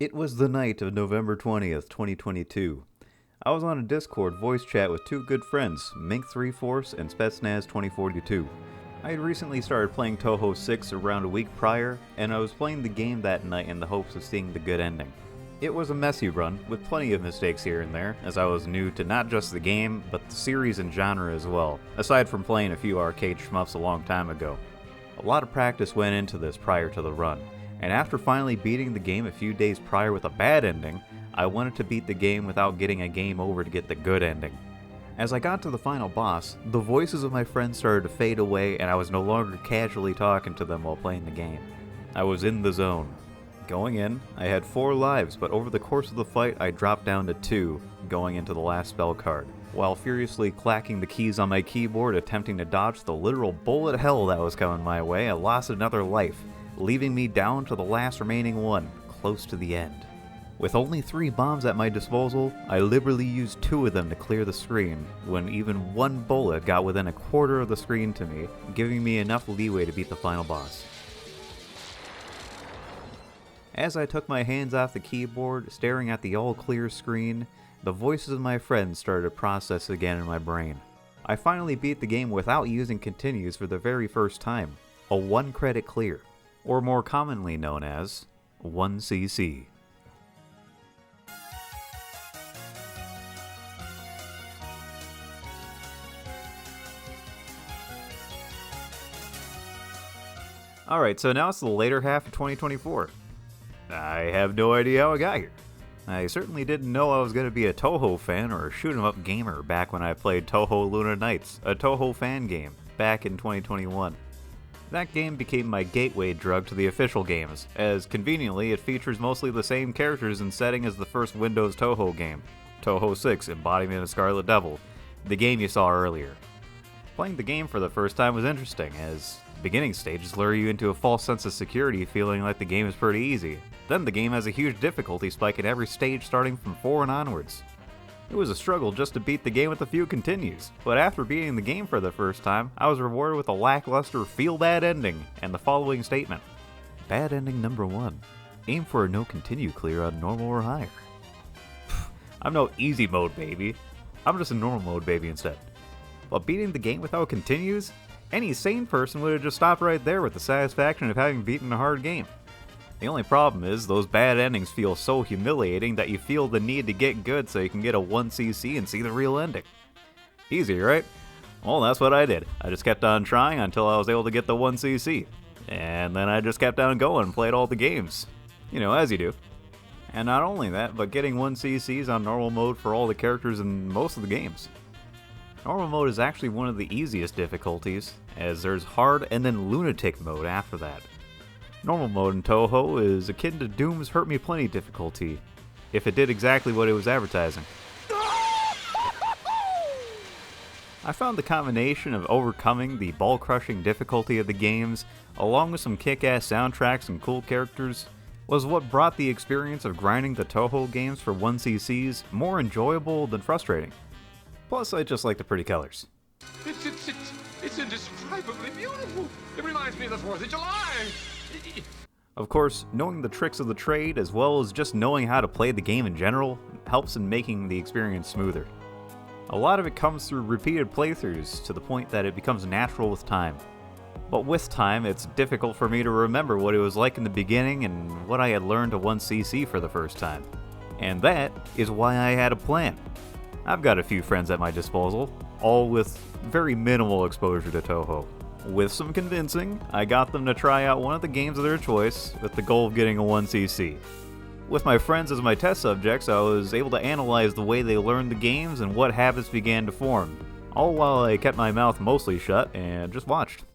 It was the night of November 20th, 2022. I was on a Discord voice chat with two good friends, Mink3 Force and Spetsnaz 2042. I had recently started playing Touhou 6 around a week prior, and I was playing the game that night in the hopes of seeing the good ending. It was a messy run, with plenty of mistakes here and there, as I was new to not just the game, but the series and genre as well, aside from playing a few arcade shmups a long time ago. A lot of practice went into this prior to the run, and after finally beating the game a few days prior with a bad ending, I wanted to beat the game without getting a game over to get the good ending. As I got to the final boss, the voices of my friends started to fade away and I was no longer casually talking to them while playing the game. I was in the zone. Going in, I had 4 lives, but over the course of the fight I dropped down to 2, going into the last spell card, while furiously clacking the keys on my keyboard attempting to dodge the literal bullet hell that was coming my way. I lost another life, leaving me down to the last remaining one, close to the end. With only 3 bombs at my disposal, I liberally used 2 of them to clear the screen, when even 1 bullet got within a quarter of the screen to me, giving me enough leeway to beat the final boss. As I took my hands off the keyboard, staring at the all-clear screen, the voices of my friends started to process again in my brain. I finally beat the game without using continues for the very first time, a 1-credit clear, or more commonly known as 1cc. Alright, so now it's the later half of 2024. I have no idea how I got here. I certainly didn't know I was going to be a Touhou fan or a shoot-'em-up gamer back when I played Touhou Luna Nights, a Touhou fan game, back in 2021. That game became my gateway drug to the official games, as conveniently it features mostly the same characters and setting as the first Windows Touhou game, Touhou 6 Embodiment of Scarlet Devil, the game you saw earlier. Playing the game for the first time was interesting, as beginning stages lure you into a false sense of security feeling like the game is pretty easy. Then the game has a huge difficulty spike at every stage starting from 4 and onwards. It was a struggle just to beat the game with a few continues, but after beating the game for the first time, I was rewarded with a lackluster feel-bad ending and the following statement. Bad ending number 1. Aim for a no continue clear on normal or higher. I'm no easy mode baby. I'm just a normal mode baby instead. But beating the game without continues? Any sane person would have just stopped right there with the satisfaction of having beaten a hard game. The only problem is, those bad endings feel so humiliating that you feel the need to get good so you can get a 1cc and see the real ending. Easy, right? Well, that's what I did. I just kept on trying until I was able to get the 1cc. And then I just kept on going and played all the games. You know, as you do. And not only that, but getting 1cc's on normal mode for all the characters in most of the games. Normal mode is actually one of the easiest difficulties, as there's hard and then lunatic mode after that. Normal mode in Touhou is akin to Doom's Hurt Me Plenty difficulty, if it did exactly what it was advertising. I found the combination of overcoming the ball-crushing difficulty of the games, along with some kick-ass soundtracks and cool characters, was what brought the experience of grinding the Touhou games for 1cc's more enjoyable than frustrating. Plus, I just like the pretty colors. It's indescribably beautiful. It reminds me of the 4th of July. Of course, knowing the tricks of the trade, as well as just knowing how to play the game in general, helps in making the experience smoother. A lot of it comes through repeated playthroughs to the point that it becomes natural with time. But with time, it's difficult for me to remember what it was like in the beginning and what I had learned to 1cc for the first time. And that is why I had a plan. I've got a few friends at my disposal, all with very minimal exposure to Touhou. With some convincing, I got them to try out one of the games of their choice with the goal of getting a 1cc. With my friends as my test subjects, I was able to analyze the way they learned the games and what habits began to form, all while I kept my mouth mostly shut and just watched.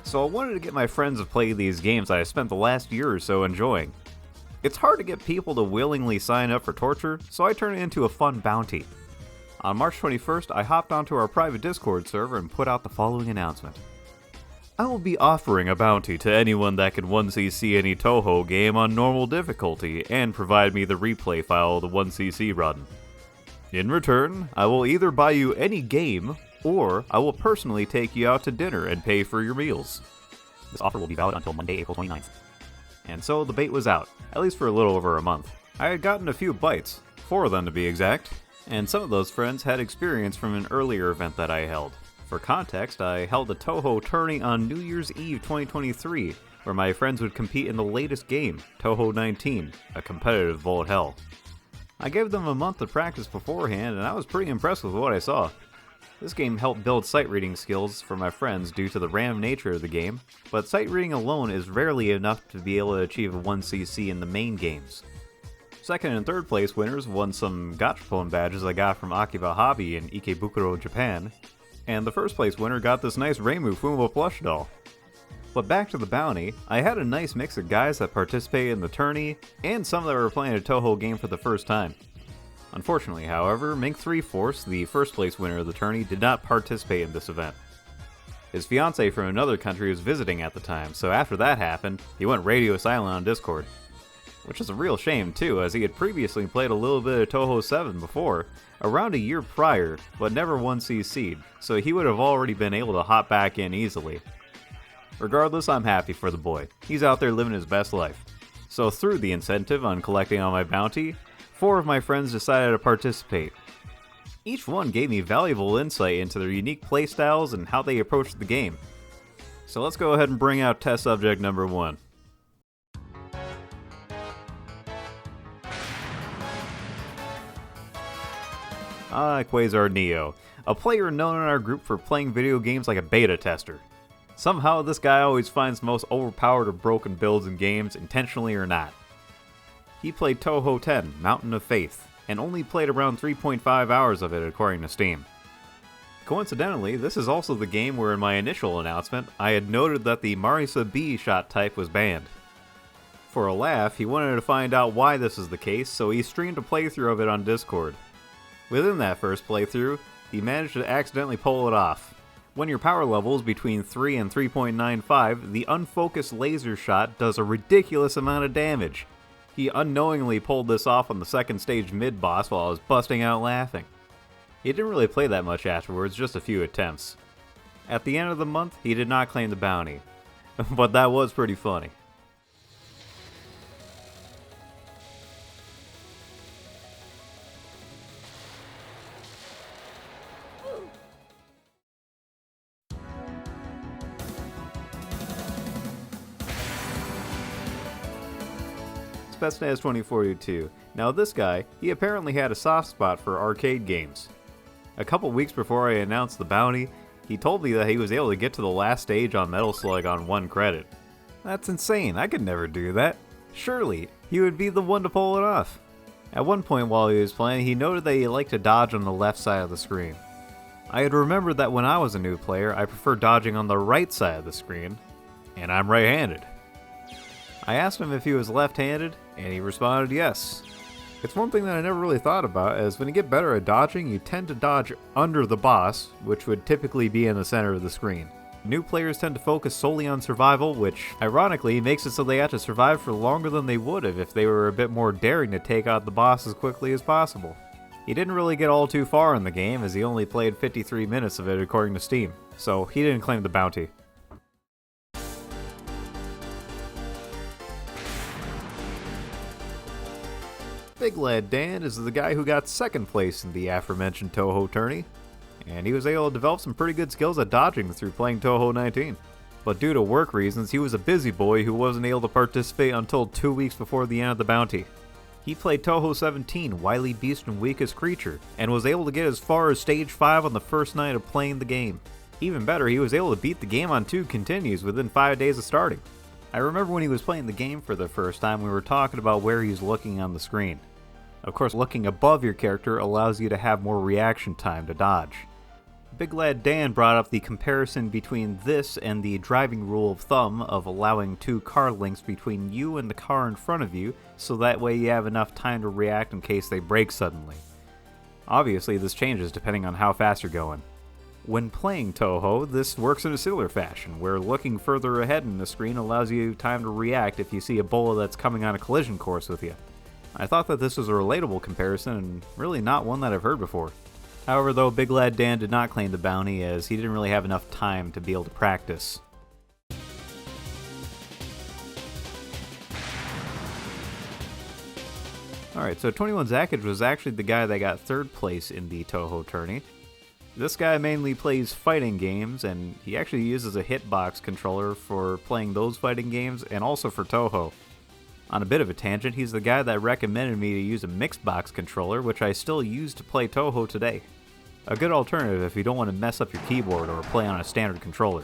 so I wanted to get my friends to play these games I spent the last year or so enjoying. It's hard to get people to willingly sign up for torture, so I turned it into a fun bounty. On March 21st, I hopped onto our private Discord server and put out the following announcement. I will be offering a bounty to anyone that can 1cc any Touhou game on normal difficulty and provide me the replay file of the 1cc run. In return, I will either buy you any game, or I will personally take you out to dinner and pay for your meals. This offer will be valid until Monday, April 29th. And so the bait was out, at least for a little over a month. I had gotten a few bites, 4 of them to be exact, and some of those friends had experience from an earlier event that I held. For context, I held a Touhou tourney on New Year's Eve 2023, where my friends would compete in the latest game, Touhou 19, a competitive bullet hell. I gave them a month to practice beforehand, and I was pretty impressed with what I saw. This game helped build sight reading skills for my friends due to the random nature of the game, but sight reading alone is rarely enough to be able to achieve a 1cc in the main games. Second and third place winners won some gachapon badges I got from Akiba Hobby in Ikebukuro, Japan, and the first place winner got this nice Reimu Fumba plush doll. But back to the bounty, I had a nice mix of guys that participated in the tourney, and some that were playing a Touhou game for the first time. Unfortunately, however, Mink3 Force, the first place winner of the tourney, did not participate in this event. His fiancée from another country was visiting at the time, so after that happened, he went radio silent on Discord. Which is a real shame too, as he had previously played a little bit of Touhou 7 before, around a year prior, but never 1cc'd, so he would have already been able to hop back in easily. Regardless, I'm happy for the boy. He's out there living his best life. So through the incentive on collecting on my bounty, 4 of my friends decided to participate. Each one gave me valuable insight into their unique playstyles and how they approached the game. So let's go ahead and bring out test subject number 1. Quasar Neo, a player known in our group for playing video games like a beta tester. Somehow this guy always finds the most overpowered or broken builds in games, intentionally or not. He played Touhou 10, Mountain of Faith, and only played around 3.5 hours of it according to Steam. Coincidentally, this is also the game where in my initial announcement, I had noted that the Marisa B shot type was banned. For a laugh, he wanted to find out why this is the case, so he streamed a playthrough of it on Discord. Within that first playthrough, he managed to accidentally pull it off. When your power level is between 3 and 3.95, the unfocused laser shot does a ridiculous amount of damage. He unknowingly pulled this off on the second stage mid-boss while I was busting out laughing. He didn't really play that much afterwards, just a few attempts. At the end of the month, he did not claim the bounty, but that was pretty funny. Spetsnaz 2042. Now this guy, he apparently had a soft spot for arcade games. A couple weeks before I announced the bounty, he told me that he was able to get to the last stage on Metal Slug on 1 credit. That's insane, I could never do that. Surely, he would be the one to pull it off. At one point while he was playing, he noted that he liked to dodge on the left side of the screen. I had remembered that when I was a new player, I preferred dodging on the right side of the screen, and I'm right-handed. I asked him if he was left-handed, and he responded yes. It's one thing that I never really thought about, as when you get better at dodging, you tend to dodge under the boss, which would typically be in the center of the screen. New players tend to focus solely on survival, which, ironically, makes it so they have to survive for longer than they would have if they were a bit more daring to take out the boss as quickly as possible. He didn't really get all too far in the game, as he only played 53 minutes of it according to Steam, so he didn't claim the bounty. Big Lad Dan is the guy who got second place in the aforementioned Touhou tourney, and he was able to develop some pretty good skills at dodging through playing Touhou 19. But due to work reasons, he was a busy boy who wasn't able to participate until 2 weeks before the end of the bounty. He played Touhou 17, Wily Beast and Weakest Creature, and was able to get as far as stage 5 on the first night of playing the game. Even better, he was able to beat the game on 2 continues within 5 days of starting. I remember when he was playing the game for the first time, we were talking about where he's looking on the screen. Of course, looking above your character allows you to have more reaction time to dodge. Big Lad Dan brought up the comparison between this and the driving rule of thumb of allowing 2 car links between you and the car in front of you, so that way you have enough time to react in case they brake suddenly. Obviously, this changes depending on how fast you're going. When playing Touhou, this works in a similar fashion, where looking further ahead in the screen allows you time to react if you see a bullet that's coming on a collision course with you. I thought that this was a relatable comparison, and really not one that I've heard before. However, though, Big Lad Dan did not claim the bounty, as he didn't really have enough time to be able to practice. Alright, so 21 Zakage was actually the guy that got 3rd place in the Touhou tourney. This guy mainly plays fighting games, and he actually uses a hitbox controller for playing those fighting games and also for Touhou. On a bit of a tangent, he's the guy that recommended me to use a mixed box controller, which I still use to play Touhou today. A good alternative if you don't want to mess up your keyboard or play on a standard controller.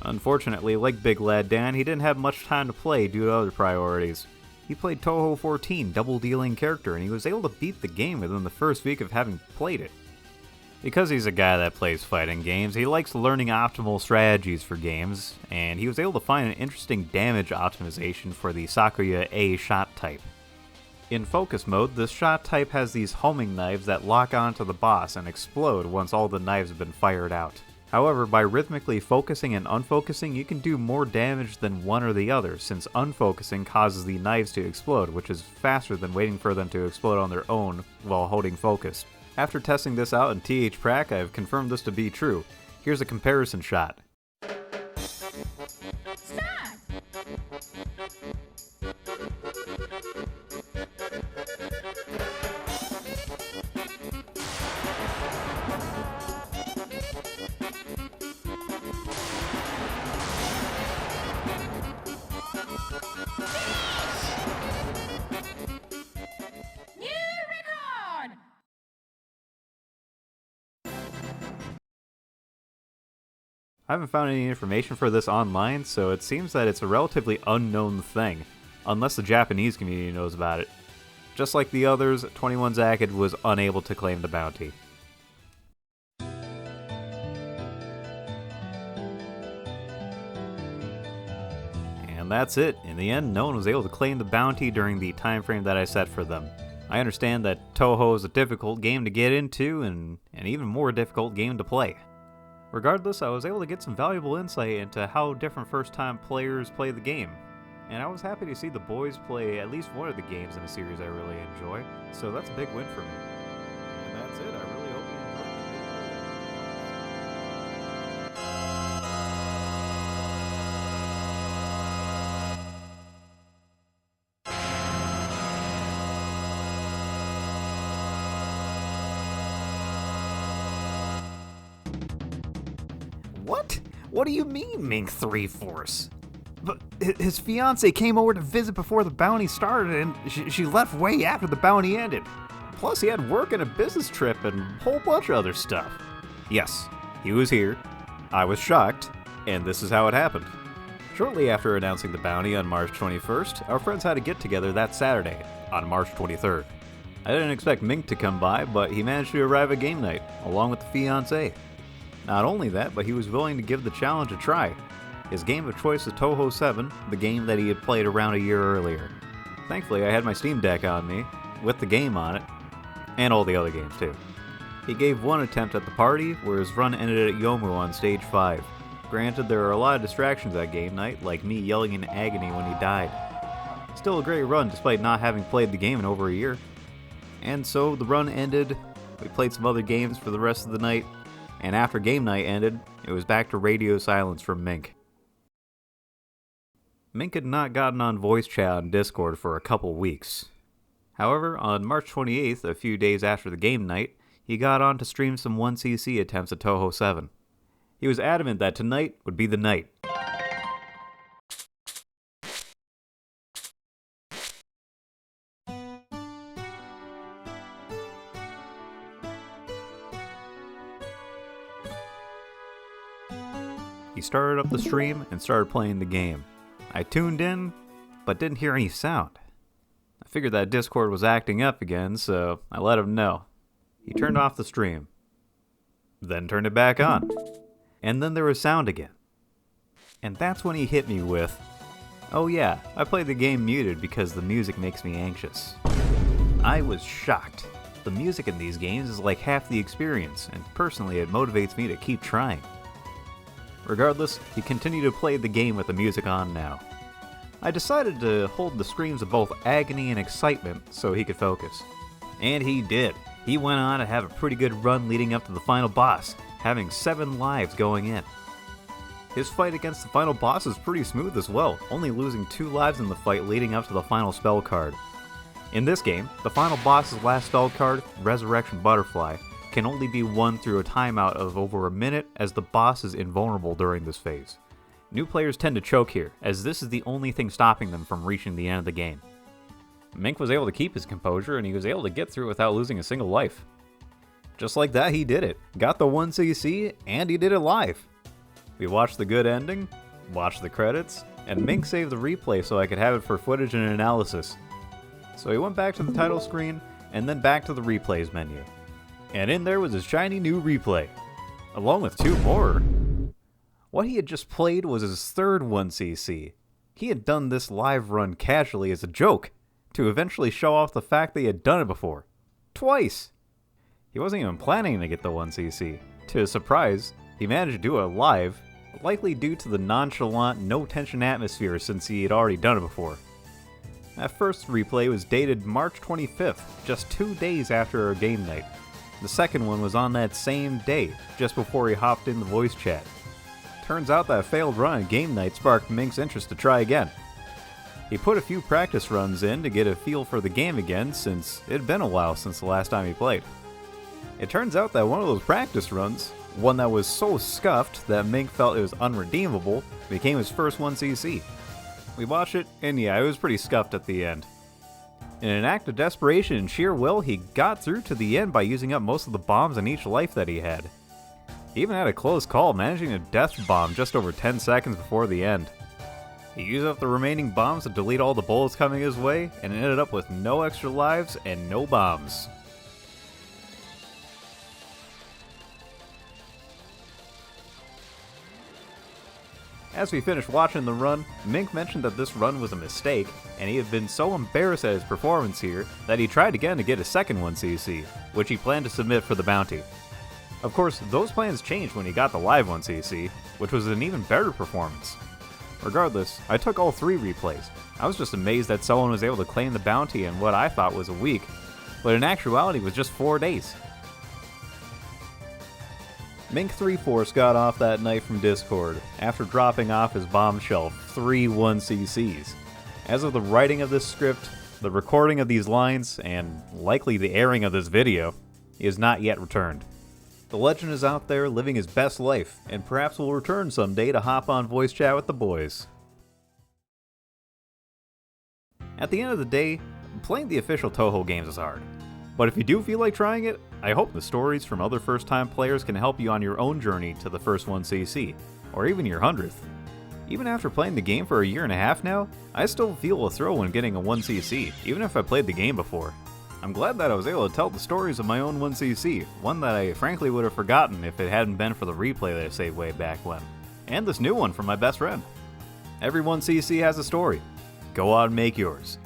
Unfortunately, like Big Lad Dan, he didn't have much time to play due to other priorities. He played Touhou 14, double dealing character, and he was able to beat the game within the first week of having played it. Because he's a guy that plays fighting games, he likes learning optimal strategies for games, and he was able to find an interesting damage optimization for the Sakuya A shot type. In focus mode, this shot type has these homing knives that lock onto the boss and explode once all the knives have been fired out. However, by rhythmically focusing and unfocusing, you can do more damage than one or the other, since unfocusing causes the knives to explode, which is faster than waiting for them to explode on their own while holding focus. After testing this out in TH Prac, I've confirmed this to be true. Here's a comparison shot. I haven't found any information for this online, so it seems that it's a relatively unknown thing, unless the Japanese community knows about it. Just like the others, 21 Zakage was unable to claim the bounty. And that's it. In the end, no one was able to claim the bounty during the time frame that I set for them. I understand that Touhou is a difficult game to get into, and an even more difficult game to play. Regardless, I was able to get some valuable insight into how different first-time players play the game. And I was happy to see the boys play at least one of the games in a series I really enjoy, so that's a big win for me. And that's it, I really hope you enjoyed What? What do you mean, Mink 3-Force? But his fiancée came over to visit before the bounty started, and she left way after the bounty ended. Plus, he had work and a business trip and a whole bunch of other stuff. Yes, he was here, I was shocked, and this is how it happened. Shortly after announcing the bounty on March 21st, our friends had a get-together that Saturday, on March 23rd. I didn't expect Mink to come by, but he managed to arrive at game night, along with the fiancée. Not only that, but he was willing to give the challenge a try. His game of choice was Touhou 7, the game that he had played around a year earlier. Thankfully, I had my Steam Deck on me, with the game on it, and all the other games too. He gave one attempt at the party, where his run ended at Yomu on stage 5. Granted, there were a lot of distractions that game night, like me yelling in agony when he died. Still a great run despite not having played the game in over a year. And so the run ended, we played some other games for the rest of the night, and after game night ended, it was back to radio silence from Mink. Mink had not gotten on voice chat on Discord for a couple weeks. However, on March 28th, a few days after the game night, he got on to stream some 1cc attempts at Touhou 7. He was adamant that tonight would be the night. He started up the stream and started playing the game. I tuned in, but didn't hear any sound. I figured that Discord was acting up again, so I let him know. He turned off the stream. then turned it back on. And then there was sound again. And that's when he hit me with, "Oh yeah, I play the game muted because the music makes me anxious." I was shocked. The music in these games is like half the experience, and personally it motivates me to keep trying. Regardless, he continued to play the game with the music on now. I decided to hold the screams of both agony and excitement so he could focus. And he did. He went on to have a pretty good run leading up to the final boss, having 7 lives going in. His fight against the final boss is pretty smooth as well, only losing 2 lives in the fight leading up to the final spell card. In this game, the final boss's last spell card, Resurrection Butterfly, can only be won through a timeout of over a minute as the boss is invulnerable during this phase. New players tend to choke here, as this is the only thing stopping them from reaching the end of the game. Mink was able to keep his composure and he was able to get through without losing a single life. Just like that, he did it. Got the 1cc, and he did it live. We watched the good ending, watched the credits, and Mink saved the replay so I could have it for footage and analysis. So he went back to the title screen, and then back to the replays menu. And in there was his shiny new replay, along with 2 more. What he had just played was his 3rd 1cc. He had done this live run casually as a joke, to eventually show off the fact that he had done it before. Twice! He wasn't even planning to get the 1cc. To his surprise, he managed to do it live, likely due to the nonchalant, no-tension atmosphere since he had already done it before. That first replay was dated March 25th, just 2 days after our game night. The second one was on that same day, just before he hopped in the voice chat. Turns out that failed run at game night sparked Mink's interest to try again. He put a few practice runs in to get a feel for the game again since it had been a while since the last time he played. It turns out that one of those practice runs, one that was so scuffed that Mink felt it was unredeemable, became his first 1cc. We watched it, and yeah, it was pretty scuffed at the end. In an act of desperation and sheer will, he got through to the end by using up most of the bombs in each life that he had. He even had a close call, managing a death bomb just over 10 seconds before the end. He used up the remaining bombs to delete all the bullets coming his way, and ended up with no extra lives and no bombs. As we finished watching the run, Mink mentioned that this run was a mistake, and he had been so embarrassed at his performance here that he tried again to get a second 1cc, which he planned to submit for the bounty. Of course, those plans changed when he got the live 1cc, which was an even better performance. Regardless, I took all 3 replays. I was just amazed that someone was able to claim the bounty in what I thought was a week, but in actuality was just 4 days. Mink 3-Force got off that night from Discord, after dropping off his bombshell 3 1ccs. As of the writing of this script, the recording of these lines, and likely the airing of this video, he has not yet returned. The legend is out there living his best life, and perhaps will return someday to hop on voice chat with the boys. At the end of the day, playing the official Touhou games is hard. But if you do feel like trying it, I hope the stories from other first-time players can help you on your own journey to the first 1cc, or even your 100th. Even after playing the game for a year and a half now, I still feel a thrill when getting a 1cc, even if I played the game before. I'm glad that I was able to tell the stories of my own 1cc, one that I frankly would have forgotten if it hadn't been for the replay that I saved way back when. And this new one from my best friend. Every 1cc has a story. Go out and make yours.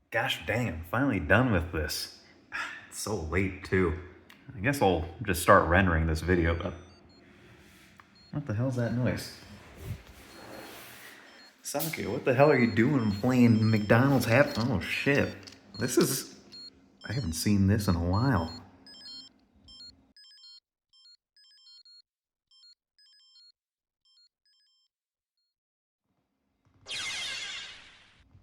Gosh dang, I'm finally done with this. It's so late too. I guess I'll just start rendering this video, but what the hell's that noise? Sasuke, what the hell are you doing playing McDonald's Oh shit. I haven't seen this in a while.